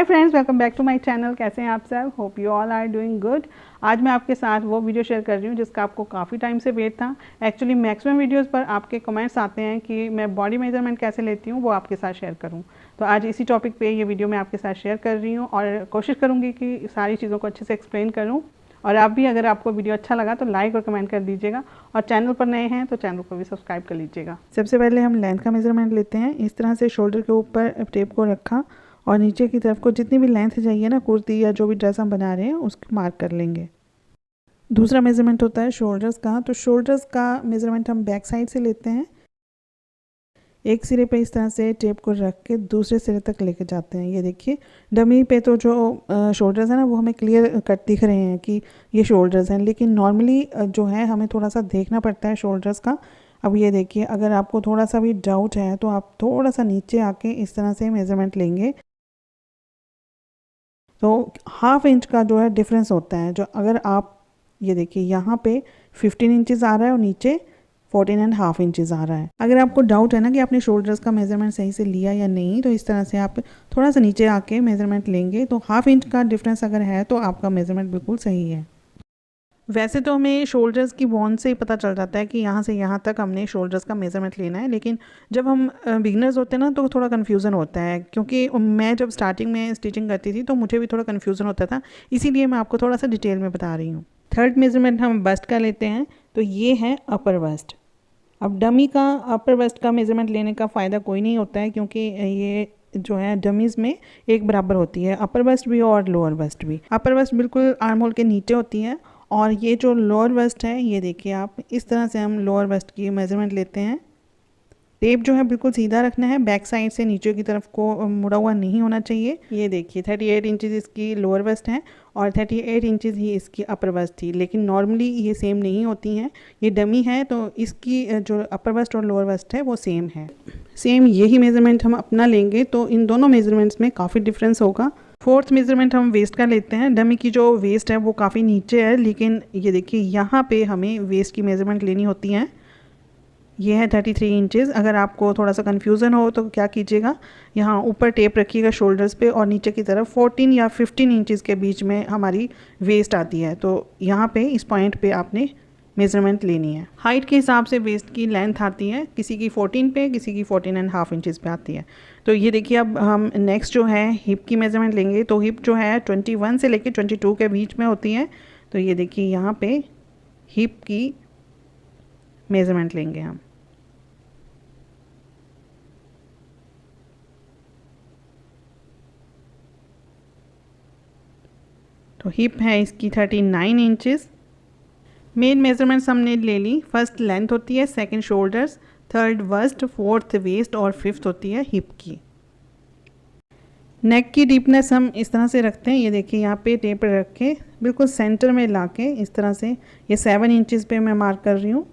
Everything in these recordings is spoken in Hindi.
Hi friends, welcome back to my channel. कैसे हैं आप सब? Hope you all are doing good. आज मैं आपके साथ वो वीडियो शेयर कर रही हूँ जिसका आपको काफ़ी टाइम से वेट था। एक्चुअली मैक्सिमम वीडियोस पर आपके कमेंट्स आते हैं कि मैं बॉडी मेजरमेंट कैसे लेती हूँ, वो आपके साथ शेयर करूँ। तो आज इसी टॉपिक पे ये वीडियो मैं आपके साथ शेयर कर रही हूँ और कोशिश करूँगी कि सारी चीज़ों को अच्छे से एक्सप्लेन करूँ। और आप भी, अगर आपको वीडियो अच्छा लगा तो लाइक और कमेंट कर दीजिएगा, और चैनल पर नए हैं तो चैनल को भी सब्सक्राइब कर लीजिएगा। सबसे पहले हम लेंथ का मेजरमेंट लेते हैं। इस तरह से शोल्डर के ऊपर टेप को रखा और नीचे की तरफ को जितनी भी लेंथ चाहिए ना, कुर्ती या जो भी ड्रेस हम बना रहे हैं उसको मार्क कर लेंगे। दूसरा मेजरमेंट होता है शोल्डर्स का। तो शोल्डर्स का मेजरमेंट हम बैक साइड से लेते हैं। एक सिरे पे इस तरह से टेप को रख के दूसरे सिरे तक लेके जाते हैं। ये देखिए, डमी पे तो जो शोल्डर्स है ना, वो हमें क्लियर कट दिख रहे हैं कि ये शोल्डर्स हैं, लेकिन नॉर्मली जो है हमें थोड़ा सा देखना पड़ता है शोल्डर्स का। अब ये देखिए, अगर आपको थोड़ा सा भी डाउट है तो आप थोड़ा सा नीचे आके इस तरह से मेजरमेंट लेंगे तो हाफ इंच का जो है डिफरेंस होता है। जो अगर आप ये देखिए, यहाँ पे 15 इंचेस आ रहा है और नीचे 14.5 इंचेस आ रहा है। अगर आपको डाउट है ना कि आपने शोल्डर्स का मेजरमेंट सही से लिया या नहीं, तो इस तरह से आप थोड़ा सा नीचे आके मेजरमेंट लेंगे तो हाफ इंच का डिफरेंस अगर है तो आपका मेजरमेंट बिल्कुल सही है। वैसे तो हमें शोल्डर्स की बॉन से ही पता चल जाता है कि यहाँ से यहाँ तक हमने शोल्डर्स का मेजरमेंट लेना है, लेकिन जब हम बिगनर्स होते हैं ना तो थोड़ा कन्फ्यूज़न होता है, क्योंकि मैं जब स्टार्टिंग में स्टिचिंग करती थी तो मुझे भी थोड़ा कन्फ्यूज़न होता था, इसीलिए मैं आपको थोड़ा सा डिटेल में बता रही हूँ। थर्ड मेजरमेंट हम बस्ट का लेते हैं। तो ये है अपर बस्ट। अब डमी का अपर बस्ट का मेजरमेंट लेने का फ़ायदा कोई नहीं होता है, क्योंकि ये जो है डमीज़ में एक बराबर होती है, अपर बस्ट भी और लोअर बस्ट भी। अपर बस्ट बिल्कुल आर्म होल के नीचे होती है, और ये जो लोअर बस्ट है, ये देखिए आप, इस तरह से हम लोअर बस्ट की मेजरमेंट लेते हैं। टेप जो है बिल्कुल सीधा रखना है, बैक साइड से नीचे की तरफ को मुड़ा हुआ नहीं होना चाहिए। ये देखिए 38 इंचेस इसकी लोअर बस्ट है और 38 इंचेस ही इसकी अपर बस्ट थी, लेकिन नॉर्मली ये सेम नहीं होती हैं। ये डमी है तो इसकी जो अपर बस्ट और लोअर बस्ट है वो सेम है। सेम यही मेजरमेंट हम अपना लेंगे तो इन दोनों मेजरमेंट्स में काफ़ी डिफरेंस होगा। फोर्थ मेजरमेंट हम वेस्ट का लेते हैं। डमी की जो वेस्ट है वो काफ़ी नीचे है, लेकिन ये देखिए यहाँ पे हमें वेस्ट की मेजरमेंट लेनी होती है। ये है 33 इंचेस। अगर आपको थोड़ा सा कन्फ्यूज़न हो तो क्या कीजिएगा, यहाँ ऊपर टेप रखिएगा शोल्डर्स पे और नीचे की तरफ 14 या 15 इंचेस के बीच में हमारी वेस्ट आती है। तो यहाँ पे इस पॉइंट पे आपने मेजरमेंट लेनी है। हाइट के हिसाब से वेस्ट की लेंथ आती है, किसी की 14 पे, किसी की 14.5 इंचेस पे आती है। तो ये देखिए, अब हम नेक्स्ट जो है हिप की मेजरमेंट लेंगे। तो हिप जो है 21 से लेके 22 के बीच में होती है। तो ये देखिए, यहाँ पे हिप की मेजरमेंट लेंगे हम। तो हिप है इसकी 39 इंचेस। मेन मेजरमेंट्स हमने ले ली। फर्स्ट लेंथ होती है, सेकंड शोल्डर्स, थर्ड वस्ट, फोर्थ वेस्ट और फिफ्थ होती है हिप की। नेक की डीपनेस हम इस तरह से रखते हैं। ये देखिए, यहाँ पे टेप रख के बिल्कुल सेंटर में लाके इस तरह से, ये 7 इंचेस पे मैं मार्क कर रही हूँ।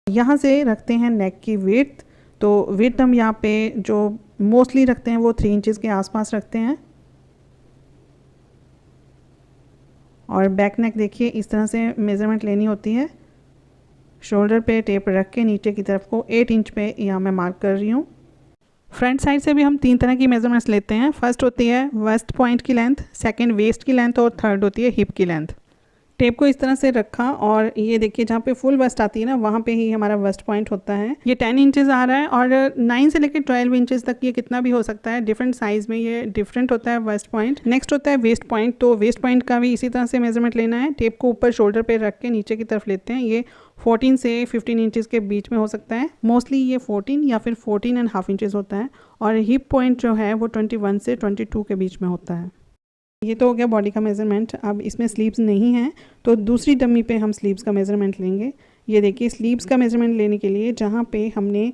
यहाँ से रखते हैं नेक की विड्थ। तो विड्थ हम यहाँ पे जो मोस्टली रखते हैं वो 3 इंचेस के आसपास रखते हैं। और बैक नेक देखिए, इस तरह से मेज़रमेंट लेनी होती है। शोल्डर पे टेप रख के नीचे की तरफ को 8 इंच पे यहाँ मैं मार्क कर रही हूँ। फ्रंट साइड से भी हम 3 तरह की मेजरमेंट्स लेते हैं। फर्स्ट होती है वेस्ट पॉइंट की लेंथ, सेकंड वेस्ट की लेंथ और थर्ड होती है हिप की लेंथ। टेप को इस तरह से रखा और ये देखिए, जहाँ पे फुल वेस्ट आती है ना, वहाँ पे ही हमारा वेस्ट पॉइंट होता है। ये 10 इंचेस आ रहा है और 9 से लेकर 12 इंचेस तक ये कितना भी हो सकता है। डिफरेंट साइज में ये डिफरेंट होता है वेस्ट पॉइंट। नेक्स्ट होता है वेस्ट पॉइंट। तो वेस्ट पॉइंट का भी इसी तरह से मेजरमेंट लेना है। टेप को ऊपर शोल्डर पे रख के नीचे की तरफ लेते हैं। ये 14 से 15 इंचेस के बीच में हो सकता है। मोस्टली ये 14 या फिर 14.5 इंचेस होता है। और हिप पॉइंट जो है वो 21 से 22 के बीच में होता है। ये तो हो गया बॉडी का मेज़रमेंट। अब इसमें स्लीव्स नहीं है तो दूसरी डमी पे हम स्लीव्स का मेज़रमेंट लेंगे। ये देखिए, स्लीव्स का मेज़रमेंट लेने के लिए जहाँ पे हमने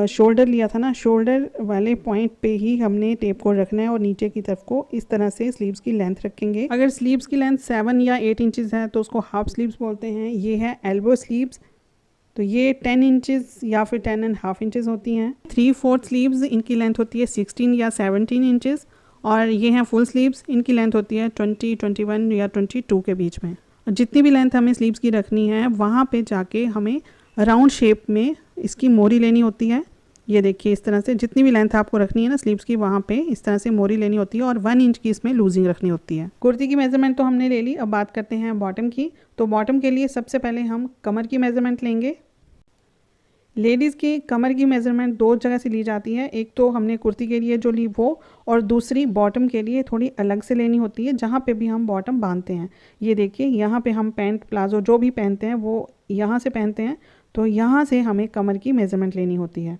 शोल्डर लिया था ना, शोल्डर वाले पॉइंट पे ही हमने टेप को रखना है और नीचे की तरफ को इस तरह से स्लीव्स की लेंथ रखेंगे। अगर स्लीव्स की लेंथ 7 या 8 इंचेस है तो उसको हाफ स्लीव्स बोलते हैं। ये है एल्बो स्लीव्स। तो ये 10 इंचेस या फिर 10.5 इंचेस होती हैं। 3/4 स्लीव्स, इनकी लेंथ होती है 16 या 17 इंचेस। और ये हैं फुल स्लीव्स, इनकी लेंथ होती है 20, 21 या 22 के बीच में। जितनी भी लेंथ हमें स्लीव्स की रखनी है, वहाँ पे जाके हमें राउंड शेप में इसकी मोरी लेनी होती है। ये देखिए इस तरह से जितनी भी लेंथ आपको रखनी है ना स्लीव्स की, वहाँ पे इस तरह से मोरी लेनी होती है और 1 इंच की इसमें लूजिंग रखनी होती है। कुर्ती की मेजरमेंट तो हमने ले ली, अब बात करते हैं बॉटम की। तो बॉटम के लिए सबसे पहले हम कमर की मेजरमेंट लेंगे। लेडीज़ की कमर की मेज़रमेंट 2 जगह से ली जाती है, एक तो हमने कुर्ती के लिए जो ली वो, और दूसरी बॉटम के लिए थोड़ी अलग से लेनी होती है, जहाँ पे भी हम बॉटम बांधते हैं। ये देखिए यहाँ पे हम पैंट प्लाजो जो भी पहनते हैं वो यहाँ से पहनते हैं, तो यहाँ से हमें कमर की मेज़रमेंट लेनी होती है।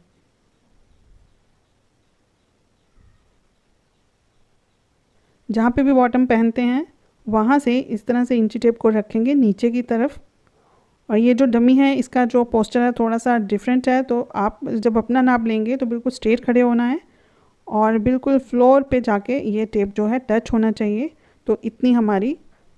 जहाँ पे भी बॉटम पहनते हैं वहाँ से इस तरह से इंची टेप को रखेंगे नीचे की तरफ। और ये जो डमी है इसका जो पोस्चर है थोड़ा सा डिफरेंट है, तो आप जब अपना नाप लेंगे तो बिल्कुल स्ट्रेट खड़े होना है और बिल्कुल फ्लोर पे जाके ये टेप जो है टच होना चाहिए। तो इतनी हमारी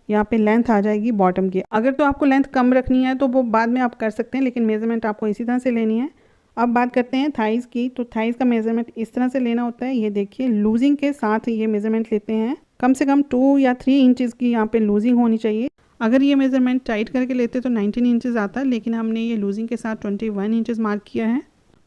यहाँ पे लेंथ आ जाएगी बॉटम की। अगर तो आपको लेंथ कम रखनी है तो वो बाद में आप कर सकते हैं, लेकिन मेज़रमेंट आपको इसी तरह से लेनी है। अब बात करते हैं थाइज़ की। तो थाइज़ का मेज़रमेंट इस तरह से लेना होता है। ये देखिए लूजिंग के साथ ये मेज़रमेंट लेते हैं, कम से कम 2 या 3 इंचज़ की यहाँ पे लूजिंग होनी चाहिए। अगर ये मेज़रमेंट टाइट करके लेते तो 19 इंचज़ आता, लेकिन हमने ये लूजिंग के साथ 21 इंचज़ मार्क किया है।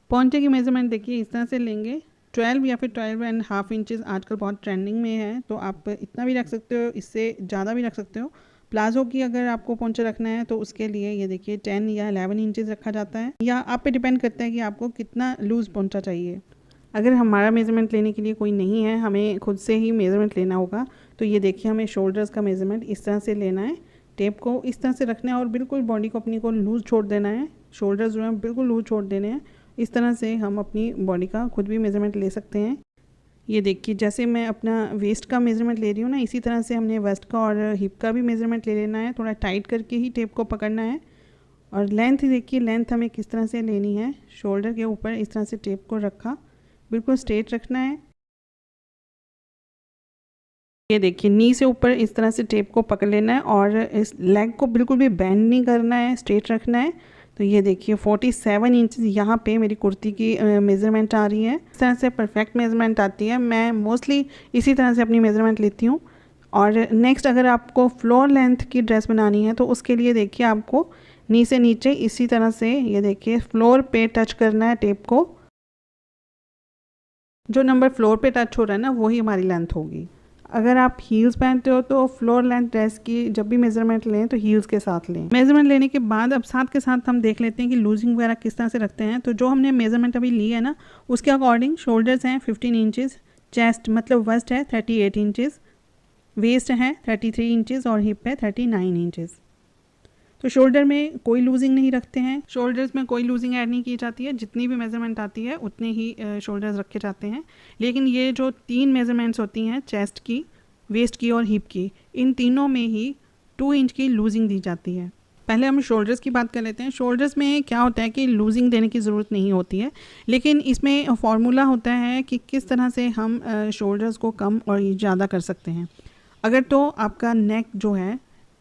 पॉन्चे की मेज़रमेंट देखिए इस तरह से लेंगे, 12 या फिर 12.5 इंचज़ आजकल बहुत ट्रेंडिंग में है, तो आप इतना भी रख सकते हो, इससे ज़्यादा भी रख सकते हो। प्लाजो की अगर आपको पॉन्चा रखना है तो उसके लिए ये देखिए 10 या 11 इंचज़ रखा जाता है, या आप पे डिपेंड करता है कि आपको कितना लूज़ पॉन्चा चाहिए। अगर हमारा मेज़रमेंट लेने के लिए कोई नहीं है, हमें खुद से ही मेज़रमेंट लेना होगा, तो ये देखिए हमें शोल्डर्स का मेज़रमेंट इस तरह से लेना है। टेप को इस तरह से रखना है और बिल्कुल बॉडी को अपनी को लूज़ छोड़ देना है। शोल्डर्स जो हैं बिल्कुल लूज़ छोड़ देने हैं। इस तरह से हम अपनी बॉडी का खुद भी मेज़रमेंट ले सकते हैं। ये देखिए जैसे मैं अपना वेस्ट का मेज़रमेंट ले रही हूँ ना, इसी तरह से हमने वेस्ट का और हिप का भी मेज़रमेंट ले लेना है। थोड़ा टाइट करके ही टेप को पकड़ना है। और लेंथ देखिए, लेंथ हमें किस तरह से लेनी है। शोल्डर के ऊपर इस तरह से टेप को रखा, बिल्कुल स्ट्रेट रखना है। ये देखिए नी से ऊपर इस तरह से टेप को पकड़ लेना है और इस लेग को बिल्कुल भी बेंड नहीं करना है, स्ट्रेट रखना है। तो ये देखिए 47 इंचज़ यहाँ पे मेरी कुर्ती की मेज़रमेंट आ रही है। इस तरह से परफेक्ट मेज़रमेंट आती है। मैं मोस्टली इसी तरह से अपनी मेज़रमेंट लेती हूँ। और नेक्स्ट अगर आपको फ्लोर लेंथ की ड्रेस बनानी है तो उसके लिए देखिए आपको नी से नीचे इसी तरह से ये देखिए फ्लोर पे टच करना है टेप को। जो नंबर फ्लोर पे टच हो रहा है ना वही हमारी लेंथ होगी। अगर आप हील्स पहनते हो तो फ्लोर लेंथ ड्रेस की जब भी मेज़रमेंट लें तो हील्स के साथ लें। मेज़रमेंट लेने के बाद अब साथ के साथ हम देख लेते हैं कि लूजिंग वगैरह किस तरह से रखते हैं। तो जो हमने मेज़रमेंट अभी ली है ना उसके अकॉर्डिंग शोल्डर्स हैं 15 इंचज़, चेस्ट मतलब वेस्ट है 38 इंचज़, वेस्ट है 33 इंचज़ और हिप है 39 इंचज़। तो शोल्डर में कोई लूजिंग नहीं रखते हैं, शोल्डर्स में कोई लूजिंग ऐड नहीं की जाती है। जितनी भी मेज़रमेंट आती है उतने ही शोल्डर्स रखे जाते हैं। लेकिन ये जो 3 मेज़रमेंट्स होती हैं, चेस्ट की, वेस्ट की और हिप की, इन तीनों में ही 2 इंच की लूजिंग दी जाती है। पहले हम शोल्डर्स की बात कर लेते हैं। शोल्डर्स में क्या होता है कि लूजिंग देने की ज़रूरत नहीं होती है, लेकिन इसमें फार्मूला होता है कि किस तरह से हम शोल्डर्स को कम और ज़्यादा कर सकते हैं। अगर तो आपका नेक जो है,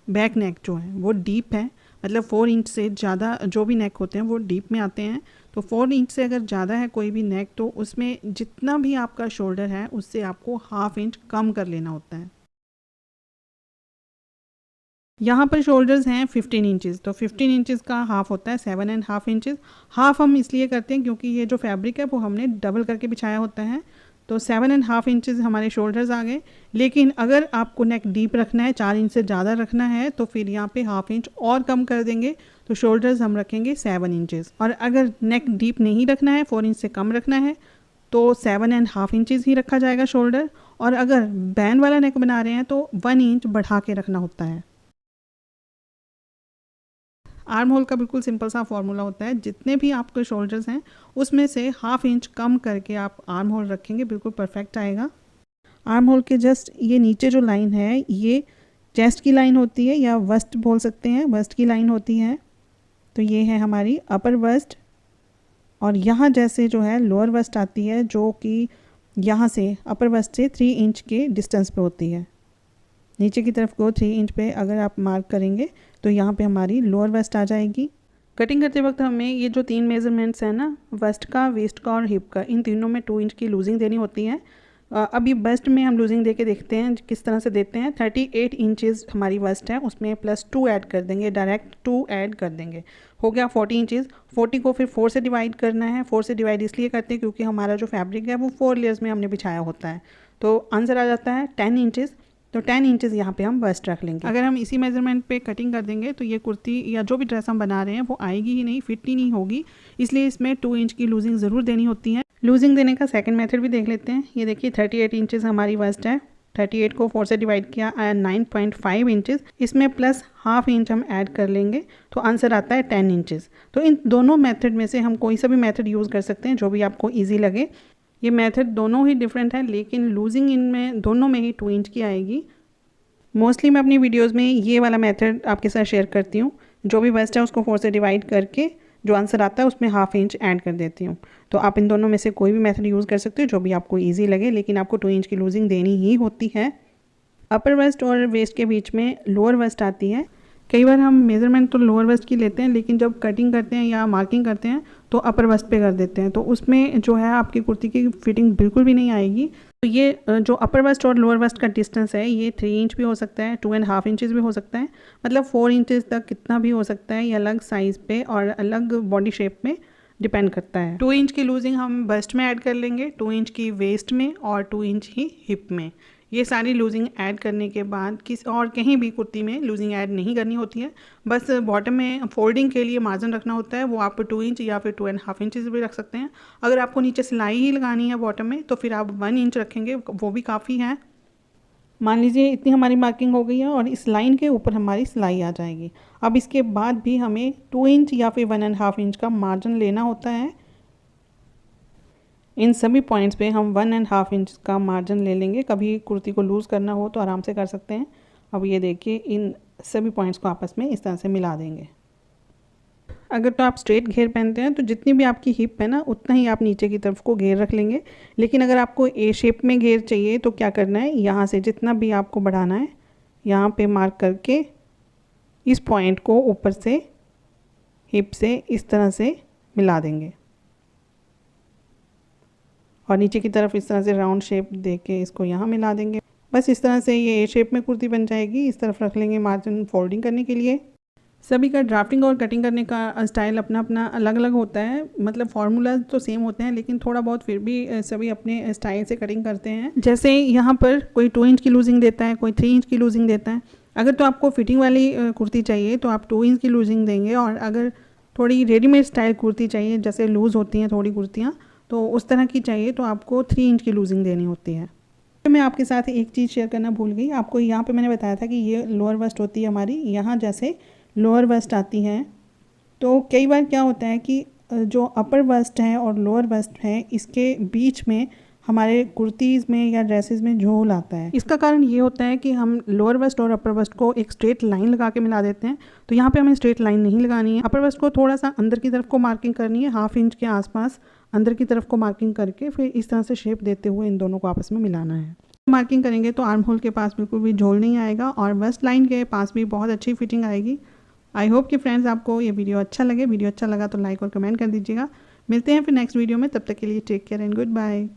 बैक नेक जो है वो डीप है, मतलब 4 इंच से ज़्यादा जो भी नेक होते हैं वो डीप में आते हैं। तो 4 इंच से अगर ज़्यादा है कोई भी नेक तो उसमें जितना भी आपका शोल्डर है उससे आपको हाफ इंच कम कर लेना होता है। यहाँ पर शोल्डर्स हैं 15 इंचज़, तो 15 इंचज़ का हाफ होता है 7.5 इंचज़। हाफ हम इसलिए करते हैं क्योंकि ये जो फैब्रिक है वो हमने डबल करके बिछाया होता है। तो 7.5 इंचज़ हमारे शोल्डर्स आ गए। लेकिन अगर आपको नेक डीप रखना है, 4 इंच से ज़्यादा रखना है, तो फिर यहाँ पे हाफ इंच और कम कर देंगे, तो शोल्डर्स हम रखेंगे 7 इंचज़। और अगर नेक डीप नहीं रखना है, 4 इंच से कम रखना है, तो 7.5 इंचज़ ही रखा जाएगा शोल्डर। और अगर बैन वाला नेक बना रहे हैं तो 1 इंच बढ़ा के रखना होता है। आर्म होल का बिल्कुल सिंपल सा फॉर्मूला होता है, जितने भी आपके शोल्डर्स हैं उसमें से हाफ इंच कम करके आप आर्म होल रखेंगे, बिल्कुल परफेक्ट आएगा। आर्म होल के जस्ट ये नीचे जो लाइन है ये चेस्ट की लाइन होती है, या वस्ट बोल सकते हैं, वस्ट की लाइन होती है। तो ये है हमारी अपर वस्ट, और यहाँ जैसे जो है लोअर वस्ट आती है, जो कि यहाँ से अपर वस्ट से 3 इंच के डिस्टेंस पे होती है। नीचे की तरफ को 3 इंच पे अगर आप मार्क करेंगे तो यहाँ पे हमारी लोअर वेस्ट आ जाएगी। कटिंग करते वक्त हमें ये जो 3 मेज़रमेंट्स हैं ना, वेस्ट का, वेस्ट का और हिप का, इन तीनों में 2 इंच की लूजिंग देनी होती है। अभी बस्ट में हम लूजिंग दे के देखते हैं किस तरह से देते हैं। 38 इंचेस हमारी बस्ट है, उसमें +2 ऐड कर देंगे, डायरेक्ट 2 ऐड कर देंगे, हो गया 40 इंचेस। 40 को फिर 4 से डिवाइड करना है। 4 से डिवाइड इसलिए करते हैं क्योंकि हमारा जो फैब्रिक है वो 4 लेयर्स में हमने बिछाया होता है, तो आंसर आ जाता है 10 इंचेस। तो 10 इंचेस यहाँ पे हम बस्ट रख लेंगे। अगर हम इसी मेजरमेंट पे कटिंग कर देंगे तो ये कुर्ती या जो भी ड्रेस हम बना रहे हैं वो आएगी ही नहीं, फिट ही नहीं होगी, इसलिए इसमें 2 इंच की लूजिंग ज़रूर देनी होती है। लूजिंग देने का सेकंड मेथड भी देख लेते हैं। ये देखिए 38 इंचेस हमारी बस्ट है, 38 को 4 से डिवाइड किया आया 9.5 इंचेस, इसमें प्लस हाफ इंच हम ऐड कर लेंगे तो आंसर आता है 10 इंचेस। तो इन दोनों मेथड में से हम कोई सा भी मेथड यूज़ कर सकते हैं जो भी आपको ईजी लगे। ये मेथड दोनों ही डिफरेंट है, लेकिन लूजिंग इनमें दोनों में ही 2 इंच की आएगी। मोस्टली मैं अपनी वीडियोस में ये वाला मेथड आपके साथ शेयर करती हूँ। जो भी बस्ट है उसको 4 से डिवाइड करके जो आंसर आता है उसमें हाफ इंच ऐड कर देती हूँ। तो आप इन दोनों में से कोई भी मेथड यूज़ कर सकते हो जो भी आपको इजी लगे, लेकिन आपको 2 इंच की लूजिंग देनी ही होती है। अपर वेस्ट और वेस्ट के बीच में लोअर वेस्ट आती है। कई बार हम मेज़रमेंट तो लोअर वेस्ट की लेते हैं, लेकिन जब कटिंग करते हैं या मार्किंग करते हैं तो अपर वेस्ट पे कर देते हैं, तो उसमें जो है आपकी कुर्ती की फिटिंग बिल्कुल भी नहीं आएगी। तो ये जो अपर वेस्ट और लोअर वेस्ट का डिस्टेंस है ये 3 इंच भी हो सकता है, 2.5 इंचेस भी हो सकता है, मतलब 4 इंचेस तक कितना भी हो सकता है। ये अलग साइज़ पे और अलग बॉडी शेप में डिपेंड करता है। 2 इंच की लूजिंग हम बस्ट में ऐड कर लेंगे, 2 इंच की वेस्ट में और 2 इंच ही हिप में। ये सारी लूजिंग ऐड करने के बाद किस और कहीं भी कुर्ती में लूजिंग ऐड नहीं करनी होती है, बस बॉटम में फोल्डिंग के लिए मार्जिन रखना होता है, वो आप 2 इंच या फिर 2.5 इंचेस भी रख सकते हैं। अगर आपको नीचे सिलाई ही लगानी है बॉटम में तो फिर आप 1 इंच रखेंगे, वो भी काफ़ी है। मान लीजिए इतनी हमारी मार्किंग हो गई है और इस लाइन के ऊपर हमारी सिलाई आ जाएगी। अब इसके बाद भी हमें 2 इंच या फिर 1.5 इंच का मार्जिन लेना होता है। इन सभी पॉइंट्स पे हम 1.5 इंच का मार्जिन ले लेंगे। कभी कुर्ती को लूज़ करना हो तो आराम से कर सकते हैं। अब ये देखिए इन सभी पॉइंट्स को आपस में इस तरह से मिला देंगे। अगर तो आप स्ट्रेट घेर पहनते हैं तो जितनी भी आपकी हिप है ना उतना ही आप नीचे की तरफ को घेर रख लेंगे, लेकिन अगर आपको ए शेप में घेर चाहिए तो क्या करना है, यहाँ से जितना भी आपको बढ़ाना है यहाँ पे मार्क करके इस पॉइंट को ऊपर से हिप से इस तरह से मिला देंगे और नीचे की तरफ इस तरह से राउंड शेप दे के इसको यहाँ मिला देंगे। बस इस तरह से ये ए शेप में कुर्ती बन जाएगी। इस तरफ रख लेंगे मार्जिन फोल्डिंग करने के लिए। सभी का ड्राफ्टिंग और कटिंग करने का स्टाइल अपना अपना अलग अलग होता है, मतलब फार्मूलाज तो सेम होते हैं लेकिन थोड़ा बहुत फिर भी सभी अपने स्टाइल से कटिंग करते हैं। जैसे यहाँ पर कोई 2 इंच की लूजिंग देता है, कोई 3 इंच की लूजिंग देता है। अगर तो आपको फिटिंग वाली कुर्ती चाहिए तो आप 2 इंच की लूजिंग देंगे, और अगर थोड़ी रेडीमेड स्टाइल कुर्ती चाहिए जैसे लूज़ होती हैं थोड़ी कुर्तियाँ, तो उस तरह की चाहिए तो आपको 3 इंच की लूजिंग देनी होती है। तो मैं आपके साथ एक चीज़ शेयर करना भूल गई। आपको यहाँ पे मैंने बताया था कि ये लोअर वेस्ट होती है हमारी, यहाँ जैसे लोअर वेस्ट आती है। तो कई बार क्या होता है कि जो अपर वेस्ट है और लोअर वेस्ट है इसके बीच में हमारे कुर्तीज़ में या ड्रेसेस में झोल आता है। इसका कारण ये होता है कि हम लोअर वेस्ट और अपर वेस्ट को एक स्ट्रेट लाइन लगा के मिला देते हैं, तो यहाँ पे हमें स्ट्रेट लाइन नहीं लगानी है। अपर वेस्ट को थोड़ा सा अंदर की तरफ को मार्किंग करनी है, 1/2 इंच के आसपास अंदर की तरफ को मार्किंग करके फिर इस तरह से शेप देते हुए इन दोनों को आपस में मिलाना है। मार्किंग करेंगे तो आर्म होल के पास बिल्कुल भी झोल नहीं आएगा और वेस्ट लाइन के पास भी बहुत अच्छी फिटिंग आएगी। आई होप कि फ्रेंड्स आपको ये वीडियो अच्छा लगे। वीडियो अच्छा लगा तो लाइक और कमेंट कर दीजिएगा। मिलते हैं फिर नेक्स्ट वीडियो में, तब तक के लिए take care and good bye.